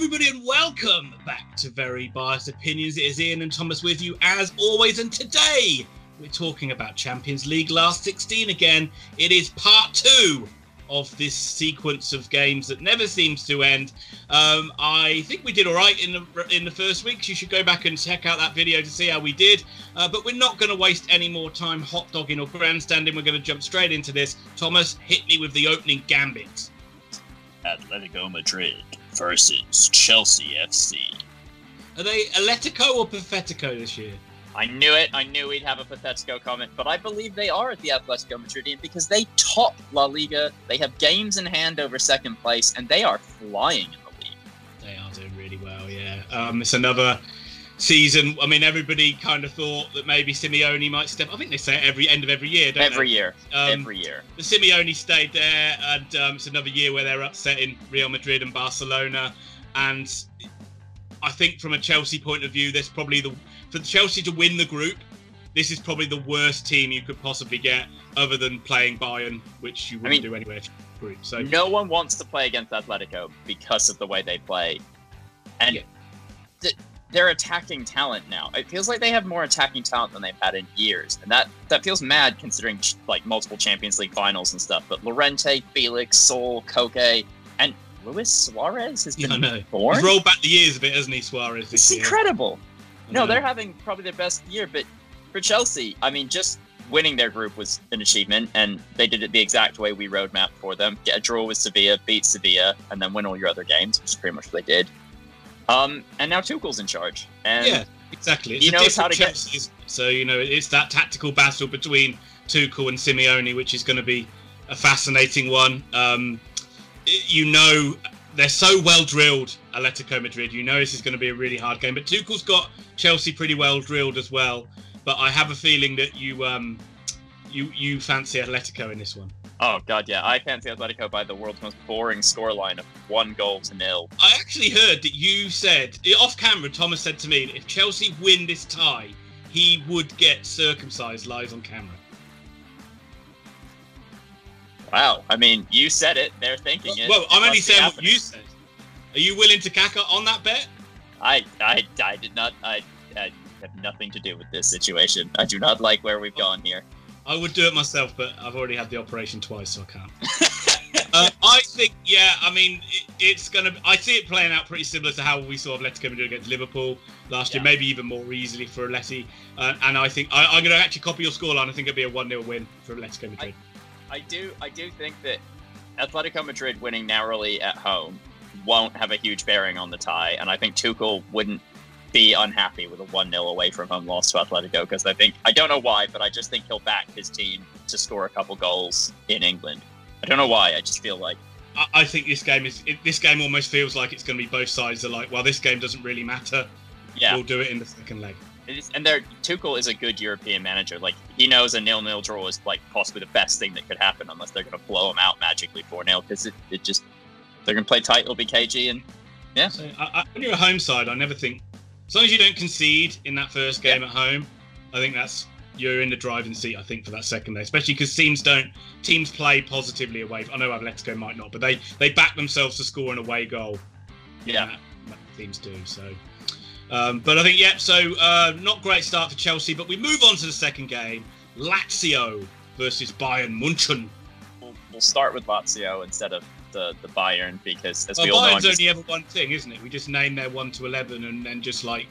everybody, and welcome back to Very Biased Opinions. It is Ian and Thomas with you as always, and today we're talking about Champions League last 16 again. It is part 2 of this sequence of games that never seems to end. I think we did all right in the first week. You should go back and check out that video to see how we did. But we're not going to waste any more time hot dogging or grandstanding. We're going to jump straight into this. Thomas, hit me with the opening gambit. Atletico Madrid versus Chelsea FC. Are they Atletico or Pathetico this year? I knew it. I knew we'd have a Pathetico comment, but I believe they are at the Atletico Madridian because they top La Liga. They have games in hand over second place, and they are flying in the league. They are doing really well, yeah. It's another season. I mean, everybody kind of thought that maybe Simeone might step. I think they say it end of every year, don't they? Every year. Every year. The Simeone stayed there, and it's another year where they're upsetting Real Madrid and Barcelona. And I think from a Chelsea point of view, there's probably for Chelsea to win the group, this is probably the worst team you could possibly get, other than playing Bayern, which you wouldn't do anyway. Group. So no one wants to play against Atletico because of the way they play, and their attacking talent now. It feels like they have more attacking talent than they've had in years, and that feels mad considering like multiple Champions League finals and stuff. But Llorente, Felix, Sol, Koke, and Luis Suarez has been born. He's rolled back the years a bit, hasn't he, Suarez? This year. Incredible. No, they're having probably their best year, but for Chelsea, I mean, just winning their group was an achievement, and they did it the exact way we roadmapped for them. Get a draw with Sevilla, beat Sevilla, and then win all your other games, which is pretty much what they did. And now Tuchel's in charge. And yeah, exactly. He knows how to Chelsea, so, it's that tactical battle between Tuchel and Simeone, which is going to be a fascinating one. They're so well drilled, Atletico Madrid. This is going to be a really hard game. But Tuchel's got Chelsea pretty well drilled as well. But I have a feeling that you fancy Atletico in this one. Oh God, yeah, I fancy Atletico by the world's most boring scoreline of 1-0. I actually heard that you said off camera. Thomas said to me that if Chelsea win this tie, he would get circumcised live on camera. Wow, I mean, you said it. They're thinking it. Well, I'm only saying what you said. Are you willing to cack on that bet? I did not. I have nothing to do with this situation. I do not like where we've gone here. I would do it myself, but I've already had the operation twice, so I can't. I think, it's going to... I see it playing out pretty similar to how we saw Atletico Madrid against Liverpool last year, maybe even more easily for Aleti. And I think... I'm going to actually copy your scoreline. I think it'll be a 1-0 win for Atletico Madrid. I do think that Atletico Madrid winning narrowly at home won't have a huge bearing on the tie, and I think Tuchel wouldn't be unhappy with a 1-0 away from home loss to Atletico, because I don't know why, but I just think he'll back his team to score a couple goals in England. I don't know why, I just feel like... I think this game almost feels like it's going to be both sides are like, well, this game doesn't really matter. Yeah. We'll do it in the second leg. Tuchel is a good European manager. Like, he knows a 0-0 draw is like possibly the best thing that could happen, unless they're going to blow him out magically 4-0, because they're going to play tight. It'll be KG, and yeah. So, when you're a home side, I never think, as long as you don't concede in that first game at home, I think you're in the driving seat. I think for that second leg, especially because teams play positively away. I know Atletico might not, but they back themselves to score an away goal. Yeah, teams do so. But I think, not great start for Chelsea, but we move on to the second game. Lazio versus Bayern Munich. We'll start with Lazio instead of the Bayern, because as we all know... Bayern's only ever one thing, isn't it? We just name their 1 to 11 and then just start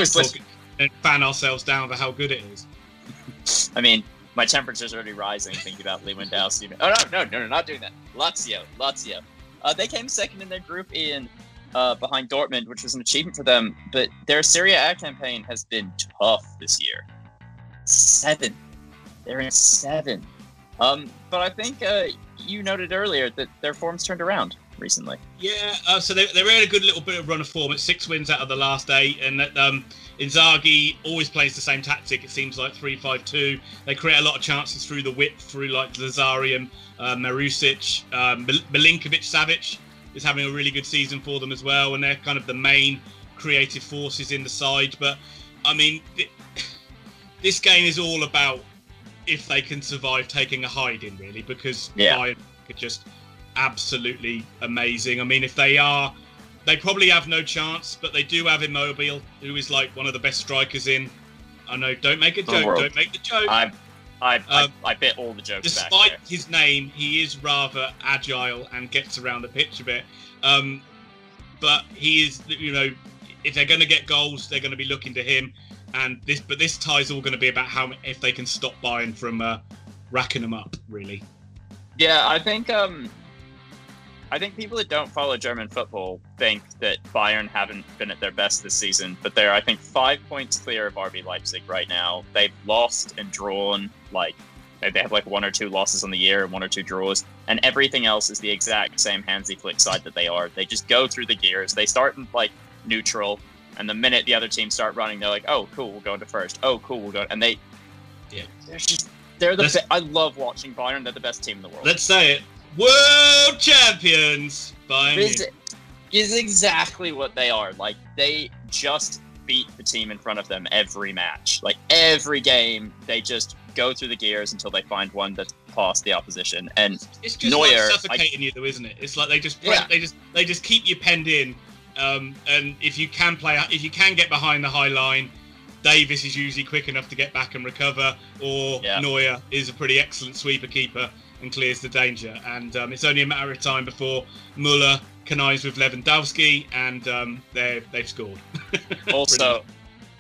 talking and fan ourselves down for how good it is. I mean, my temperature's already rising thinking about Lewandowski. Oh, no, not doing that. Lazio. They came second in their group behind Dortmund, which was an achievement for them, but their Serie A campaign has been tough this year. 7. They're in 7. But I think you noted earlier that their form's turned around recently. Yeah, so they had a good little bit of run of form. It's 6 wins out of the last 8, and Inzaghi always plays the same tactic. It seems like 3-5-2. They create a lot of chances through the width, through like Lazarian, Marusic, Milinkovic-Savic is having a really good season for them as well, and they're kind of the main creative forces in the side. But I mean, this game is all about if they can survive taking a hiding, really, because Bayern are just absolutely amazing. I mean, if they are They probably have no chance, but they do have Immobile, who is like one of the best strikers in. I know, don't make a joke, don't make the joke. I bit all the jokes despite back there. His name, he is rather agile and gets around the pitch a bit. But he is, if they're going to get goals, they're going to be looking to him. But this tie is all going to be about if they can stop Bayern from racking them up, really. Yeah, I think people that don't follow German football think that Bayern haven't been at their best this season, but they're, I think, 5 points clear of RB Leipzig right now. They've lost and drawn, they have 1 or 2 losses on the year and 1 or 2 draws, and everything else is the exact same Hansi Flick side that they are. They just go through the gears. They start in neutral, and the minute the other team start running, they're like, "Oh, cool, we'll go into first. Oh, cool, we'll go." And I love watching Bayern. They're the best team in the world. Let's say it. World champions, Bayern Munich. Is exactly what they are. They just beat the team in front of them every match. Every game, they just go through the gears until they find one that's past the opposition. And it's just Neuer, suffocating you, though, isn't it? It's like they just keep you penned in. And if you can get behind the high line, Davis is usually quick enough to get back and recover, or Neuer is a pretty excellent sweeper keeper and clears the danger. And it's only a matter of time before Müller connives with Lewandowski, and they've scored. Also,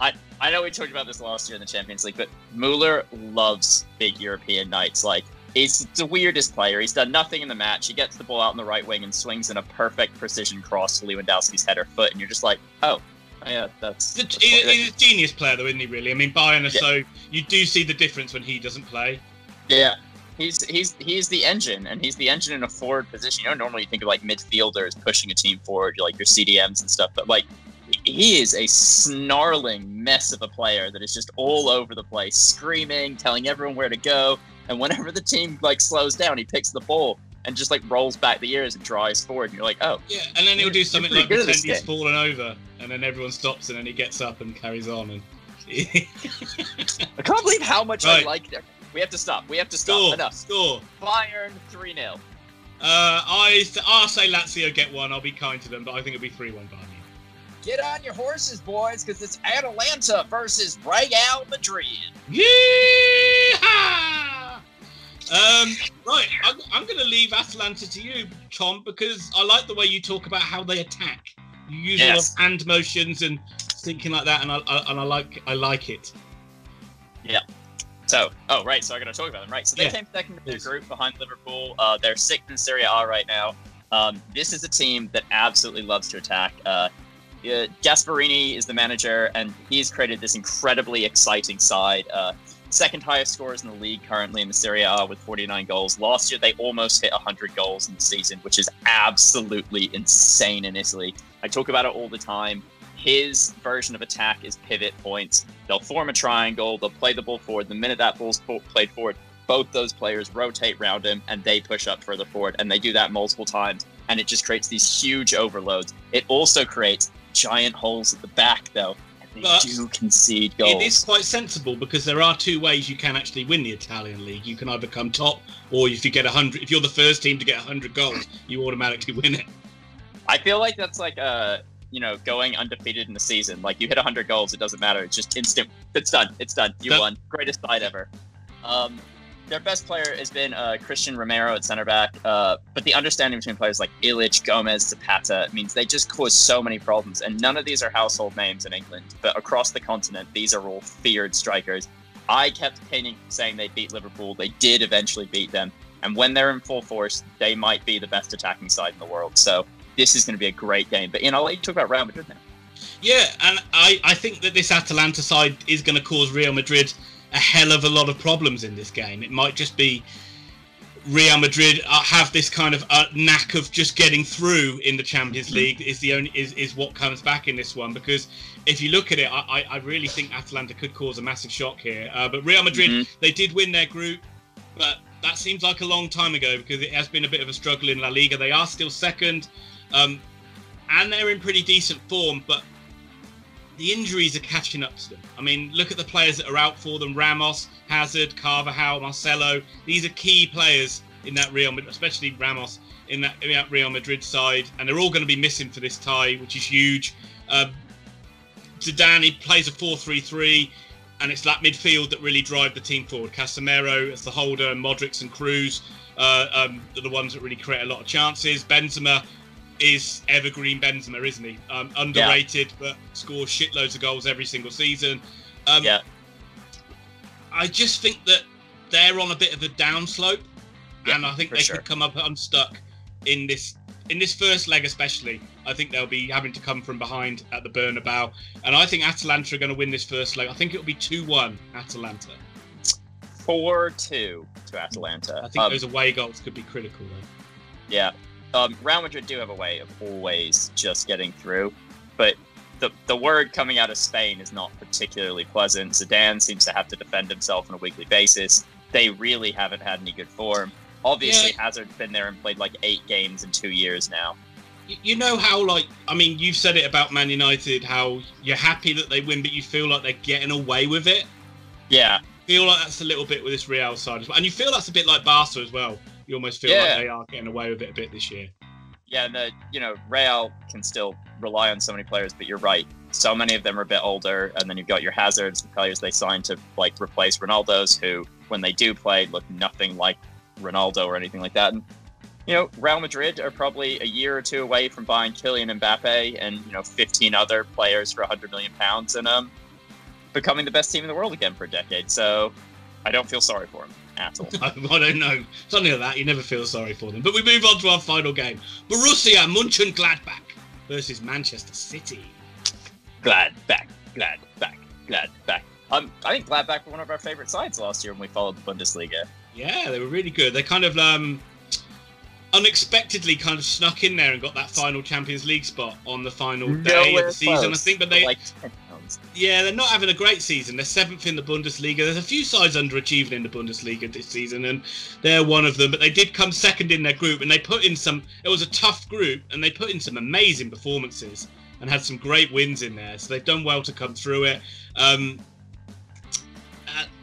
I know we talked about this last year in the Champions League, but Müller loves big European nights. He's the weirdest player. He's done nothing in the match. He gets the ball out in the right wing and swings in a perfect precision cross to Lewandowski's header foot, and you're just like, oh. Yeah, he's a genius player, though, isn't he? Really, I mean, Bayern are so you do see the difference when he doesn't play. Yeah, he's the engine, and he's the engine in a forward position. Normally you think of midfielders pushing a team forward, your CDMs and stuff, but he is a snarling mess of a player that is just all over the place, screaming, telling everyone where to go, and whenever the team slows down, he picks the ball and just like rolls back the ears and drives forward, and you're like, oh. Yeah, and then he'll do something like pretend he's fallen over, and then everyone stops, and then he gets up and carries on. And I can't believe how much I like it. We have to stop. We have to stop. Enough. Score. Bayern 3-0. I'll say Lazio get one. I'll be kind to them, but I think it'll be 3-1 Bayern. Get on your horses, boys, because it's Atalanta versus Real Madrid. Yeehaw! Right, I'm going to leave Atalanta to you, Tom, because I like the way you talk about how they attack. You use a lot of hand motions and thinking like that, and I like it. Yeah. So I'm going to talk about them, right? So they came second in their group behind Liverpool. They're 6th in Serie A right now. This is a team that absolutely loves to attack. Gasparini is the manager, and he's created this incredibly exciting side. Second highest scorers in the league currently in the Serie A with 49 goals. Last year, they almost hit 100 goals in the season, which is absolutely insane in Italy. I talk about it all the time. His version of attack is pivot points. They'll form a triangle. They'll play the ball forward. The minute that ball's played forward, both those players rotate around him, and they push up further forward. And they do that multiple times, and it just creates these huge overloads. It also creates giant holes at the back, though. They do concede goals. It is quite sensible, because there are 2 ways you can actually win the Italian league. You can either come top, or if you get 100, if you're the first team to get 100 goals, you automatically win it. I feel like that's like going undefeated in the season. Like, you hit 100 goals, it doesn't matter. It's just instant. It's done. It's done. You won. Greatest side ever. Their best player has been Christian Romero at center back, but the understanding between players like Illich, Gomez, Zapata means they just cause so many problems, and none of these are household names in England, but across the continent, these are all feared strikers. I kept saying they beat Liverpool. They did eventually beat them, and when they're in full force, they might be the best attacking side in the world. So this is going to be a great game. But I'll let you talk about Real Madrid now. Yeah, and I think that this Atalanta side is going to cause Real Madrid a hell of a lot of problems in this game. It might just be Real Madrid have this kind of knack of just getting through in the Champions League is what comes back in this one, because if you look at it, I really think Atalanta could cause a massive shock here. But Real Madrid, they did win their group, but that seems like a long time ago, because it has been a bit of a struggle in La Liga. They are still second, and they're in pretty decent form, but the injuries are catching up to them. I mean, look at the players that are out for them. Ramos, Hazard, Carvajal, Marcelo. These are key players in that Real, especially Ramos in that Real Madrid side, and they're all going to be missing for this tie, which is huge. Zidane, he plays a 4-3-3, and it's that midfield that really drive the team forward. Casemiro as the holder, and Modric and Cruz are the ones that really create a lot of chances. Benzema is evergreen Benzema, isn't he? Underrated, but scores shitloads of goals every single season. I just think that they're on a bit of a downslope, and I think they could come up unstuck in this first leg especially. I think they'll be having to come from behind at the Bernabeu, and I think Atalanta are going to win this first leg. I think it'll be 2-1 Atalanta. 4-2 to Atalanta. I think those away goals could be critical though. Yeah. Real Madrid do have a way of always just getting through, but the word coming out of Spain is not particularly pleasant. Zidane seems to have to defend himself on a weekly basis. They really haven't had any good form. Obviously, Hazard's been there and played like 8 games in 2 years now. You know how, you've said it about Man United, how you're happy that they win, but you feel like they're getting away with it? Yeah. I feel like that's a little bit with this Real side as well. And you feel that's a bit like Barca as well. You almost feel like they are getting away with it a bit this year. Yeah, and Real can still rely on so many players, but you're right. So many of them are a bit older, and then you've got your Hazards, the players they signed to replace Ronaldo's, who, when they do play, look nothing like Ronaldo or anything like that. And Real Madrid are probably a year or two away from buying Kylian Mbappe and 15 other players for £100 million and becoming the best team in the world again for a decade. So I don't feel sorry for them at all. I don't know. Something like that. You never feel sorry for them. But we move on to our final game: Borussia Mönchengladbach versus Manchester City. Gladbach. I think Gladbach were one of our favorite sides last year when we followed the Bundesliga. Yeah, they were really good. They kind of unexpectedly kind of snuck in there and got that final Champions League spot on the final day of the season, I think. But they're not having a great season. They're 7th in the Bundesliga. There's a few sides underachieving in the Bundesliga this season, and they're one of them. But they did come second in their group, and they put in it was a tough group, and they put in some amazing performances and had some great wins in there. So they've done well to come through it.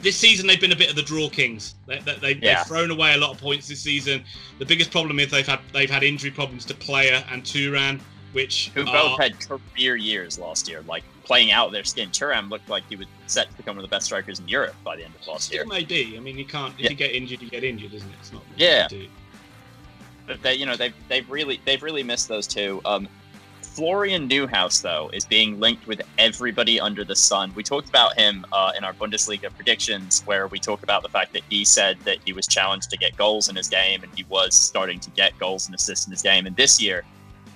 This season they've been a bit of the draw kings. They've thrown away a lot of points this season. The biggest problem is they've had injury problems to Player and Turan, who both had career years last year, playing out their skin. Turan looked like he was set to become one of the best strikers in Europe by the end of last year. Still may be. I mean, you can't. If you get injured, you get injured, isn't it? It's not. But they've really missed those two. Florian Neuhaus, though, is being linked with everybody under the sun. We talked about him in our Bundesliga predictions, where we talked about the fact that he said that he was challenged to get goals in his game, and he was starting to get goals and assists in his game. And this year,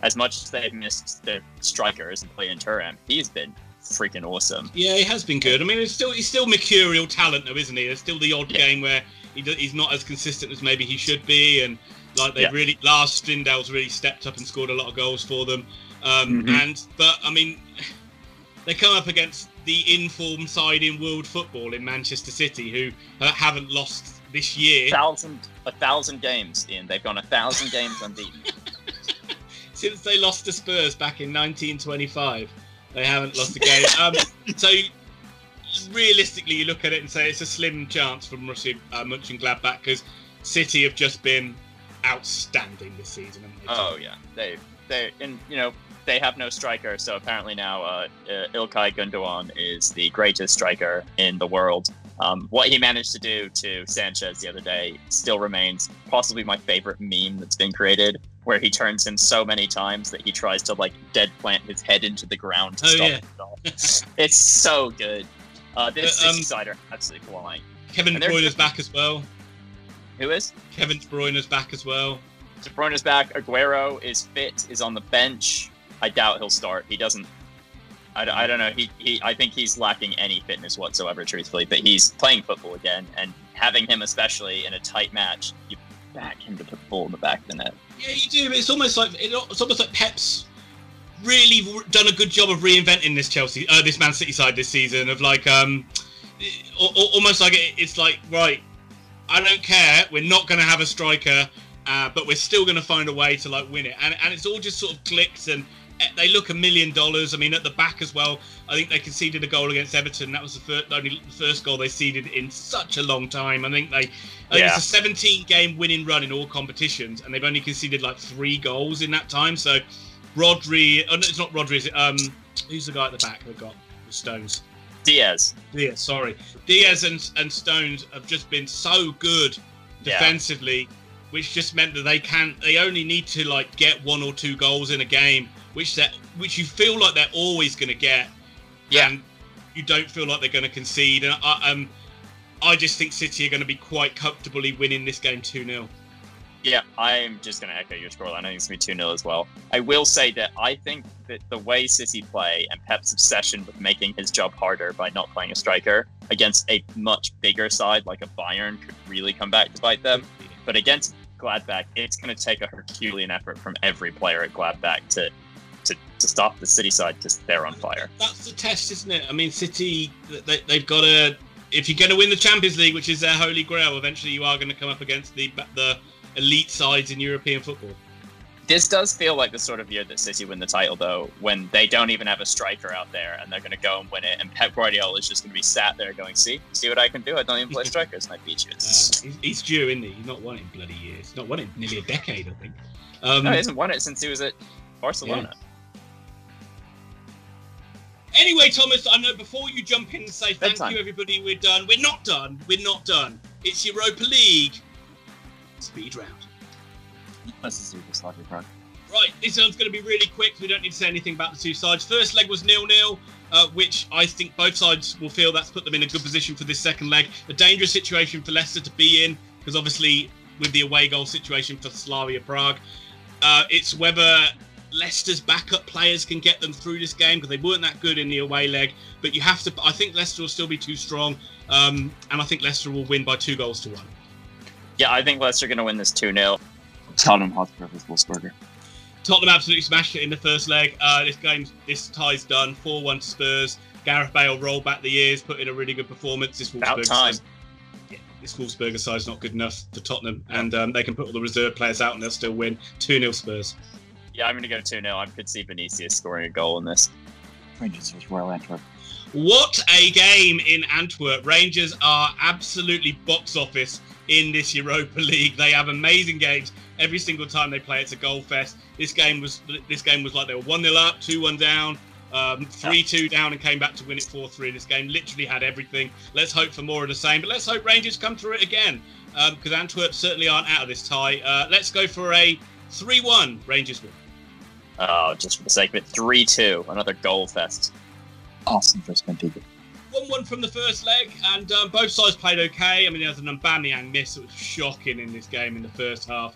as much as they've missed their strikers and played in Turan, he's been freaking awesome. Yeah, he has been good. I mean, he's still mercurial talent, though, isn't he? There's still the odd game where he's not as consistent as maybe he should be, and Lars Stindl's really stepped up and scored a lot of goals for them. But I mean, they come up against the informed side in world football in Manchester City, who haven't lost this year. 1,000 games, Ian. They've gone 1,000 games unbeaten. Since they lost to Spurs back in 1925, they haven't lost a game. So realistically, you look at it and say it's a slim chance from Borussia Mönchengladbach, because City have just been outstanding this season. Oh yeah, they have no striker, so apparently now Ilkay Gundogan is the greatest striker in the world. What he managed to do to Sanchez the other day still remains possibly my favorite meme that's been created, where he turns him so many times that he tries to dead plant his head into the ground to stop himself. It's so good. This side are absolutely flying. Kevin De Bruyne's back as well. Who is? Kevin De Bruyne's back as well. De Bruyne's back. Aguero is fit, is on the bench. I doubt he'll start. He doesn't. I don't know. I think he's lacking any fitness whatsoever, truthfully. But he's playing football again, and having him, especially in a tight match, you back him to put the ball in the back of the net. Yeah, you do. It's almost like Pep's really done a good job of reinventing this Man City side this season. Of almost like it's like, right, I don't care. We're not going to have a striker. But we're still going to find a way to win it, and it's all just sort of clicked, and they look $1 million. I mean, at the back as well, I think they conceded a goal against Everton. That was only the first goal they ceded in such a long time. I think it's a 17-game winning run in all competitions, and they've only conceded like 3 goals in that time. So Rodri, it's not Rodri, is it? Who's the guy at the back they've got? The Stones. Diaz, sorry. Diaz and Stones have just been so good defensively, which just meant that they only need to like get 1 or 2 goals in a game, which you feel like they're always going to get, and you don't feel like they're going to concede. And I just think City are going to be quite comfortably winning this game 2-0. Yeah, I'm just going to echo your scoreline. I think it's going to be 2-0 as well. I will say that I think that the way City play and Pep's obsession with making his job harder by not playing a striker against a much bigger side like a Bayern could really come back to bite them. But against Gladbach, it's going to take a Herculean effort from every player at Gladbach to stop the City side because they're on fire. That's the test, isn't it? I mean, City, they've got to... If you're going to win the Champions League, which is their holy grail, eventually you are going to come up against the elite sides in European football. This does feel like the sort of year that City win the title, though, when they don't even have a striker out there and they're going to go and win it, and Pep Guardiola is just going to be sat there going, see what I can do? I don't even play strikers, and I beat you. He's due, isn't he? He's not won it in bloody years. He's not won it in nearly a decade, I think. No, he hasn't won it since he was at Barcelona. Yeah. Anyway, Thomas, I know before you jump in and say thank you, everybody, we're done. We're not done. It's Europa League speed round. Let's do this like Prague. Right, this one's going to be really quick. We don't need to say anything about the two sides. First leg was 0-0, which I think both sides will feel that's put them in a good position for this second leg. A dangerous situation for Leicester to be in, because obviously with the away goal situation for Slavia Prague, it's whether Leicester's backup players can get them through this game, because they weren't that good in the away leg. But you have to. I think Leicester will still be too strong, and I think Leicester will win by 2-1. Yeah, I think Leicester are going to win this 2-0. Tottenham Hotspur versus Wolfsberger. Tottenham absolutely smashed it in the first leg. This tie's done. 4-1 to Spurs. Gareth Bale rolled back the years, put in a really good performance. This Wolfsberger side's not good enough for Tottenham, and they can put all the reserve players out and they'll still win. 2-0 Spurs. Yeah, I'm going to go 2-0. I could see Vinicius scoring a goal in this. Rangers versus Royal Antwerp. What a game in Antwerp. Rangers are absolutely box office in this Europa League. They have amazing games. Every single time they play, it's a goal fest. This game was like they were 1-0 up, 2-1 down, 3-2 down, and came back to win it 4-3. This game literally had everything. Let's hope for more of the same, but let's hope Rangers come through it again, because Antwerp certainly aren't out of this tie. Let's go for a 3-1 Rangers win. Oh, just for the sake of it, 3-2, another goal fest. Awesome for Benfica. 1-1 from the first leg, and both sides played okay. I mean, there was an Aubameyang miss that was shocking in this game in the first half,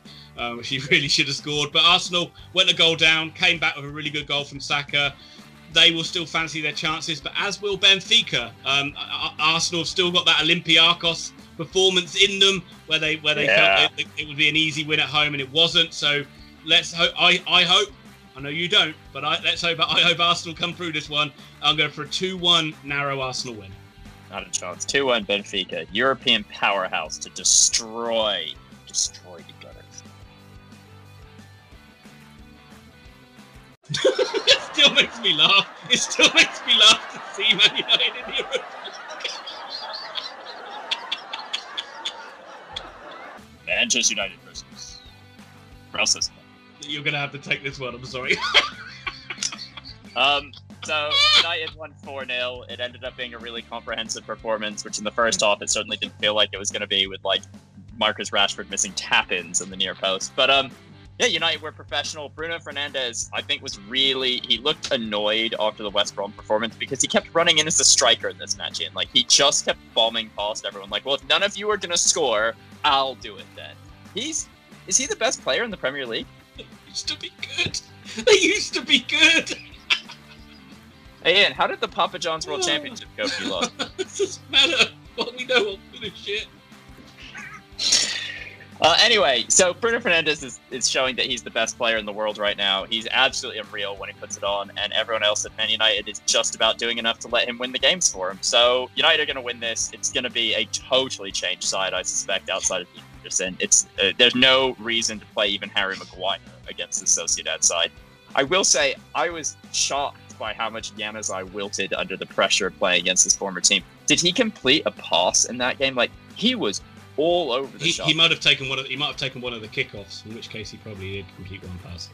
which he really should have scored. But Arsenal went a goal down, came back with a really good goal from Saka. They will still fancy their chances, but as will Benfica. Arsenal have still got that Olympiacos performance in them, where they felt it would be an easy win at home, and it wasn't. So let's hope. I hope. I know you don't, but I hope Arsenal come through this one. I'll go for a 2-1 narrow Arsenal win. Not a chance. 2-1 Benfica. European powerhouse to destroy the gutters. It still makes me laugh. It still makes me laugh to see Man United in the Europa. Manchester United versus Borussia. You're going to have to take this one, I'm sorry. So United won 4-0. It ended up being a really comprehensive performance, which in the first half it certainly didn't feel like it was going to be, with like Marcus Rashford missing tap-ins in the near post. But yeah, United were professional. Bruno Fernandes, I think, he looked annoyed after the West Brom performance because he kept running in as a striker in this match. And like, he just kept bombing past everyone. Like, well, if none of you are going to score, I'll do it then. Is he the best player in the Premier League? They used to be good. They used to be good. Hey, Ian, how did the Papa John's World Championship go for you lot? It doesn't matter. Well, we know all this shit. Anyway, so Bruno Fernandes is showing that he's the best player in the world right now. He's absolutely unreal when he puts it on, and everyone else at Man United is just about doing enough to let him win the games for him. So United are going to win this. It's going to be a totally changed side, I suspect, outside of Anderson. There's no reason to play even Harry Maguire against the Sociedad side. I will say, I was shocked by how much Januzaj wilted under the pressure of playing against his former team. Did he complete a pass in that game? Like, he was all over the shop. He might have taken one of the kickoffs, in which case he probably did complete one pass.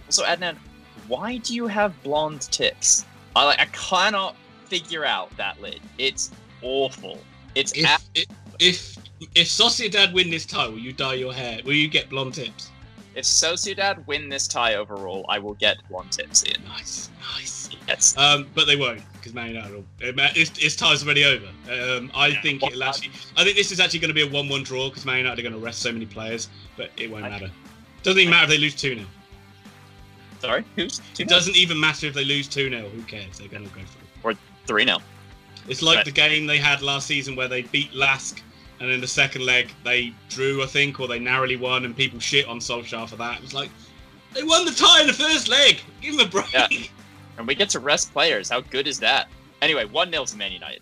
Also, Adnan, why do you have blonde tips? I cannot figure out that lid. It's awful. If Sociedad win this tie, will you dye your hair? Will you get blonde tips? If Sociedad win this tie overall, I will get blonde tips in. Nice. Yes. But they won't, because Man United. This tie's already over. I think this is actually going to be a 1-1 draw because Man United are going to rest so many players, but it won't matter. Doesn't even matter if they lose 2-0. Sorry, who's 2-0? It doesn't even matter if they lose 2-0. Who cares? They're going to go for it. Or 3-0. It's like the game they had last season where they beat Lask, and in the second leg they drew, I think, or they narrowly won, and people shit on Solskjaer for that. It was like, they won the tie in the first leg. Give them a break. Yeah. And we get to rest players. How good is that? Anyway, 1-0 to Man United.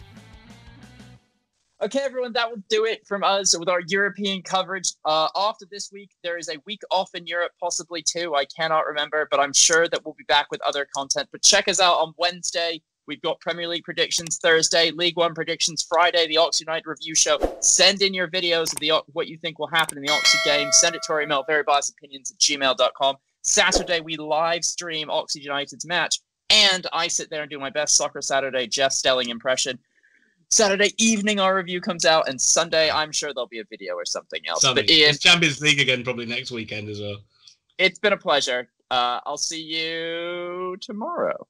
Okay, everyone, that will do it from us with our European coverage. After this week, there is a week off in Europe, possibly 2. I cannot remember, but I'm sure that we'll be back with other content. But check us out on Wednesday. We've got Premier League predictions Thursday, League One predictions Friday, the Oxford United review show. Send in your videos of what you think will happen in the Oxford game. Send it to our email, verybiasedopinions@gmail.com. Saturday, we live stream Oxford United's match, and I sit there and do my best Soccer Saturday Jeff Stelling impression. Saturday evening, our review comes out, and Sunday, I'm sure there'll be a video or something else. But Ian, it's Champions League again, probably next weekend as well. It's been a pleasure. I'll see you tomorrow.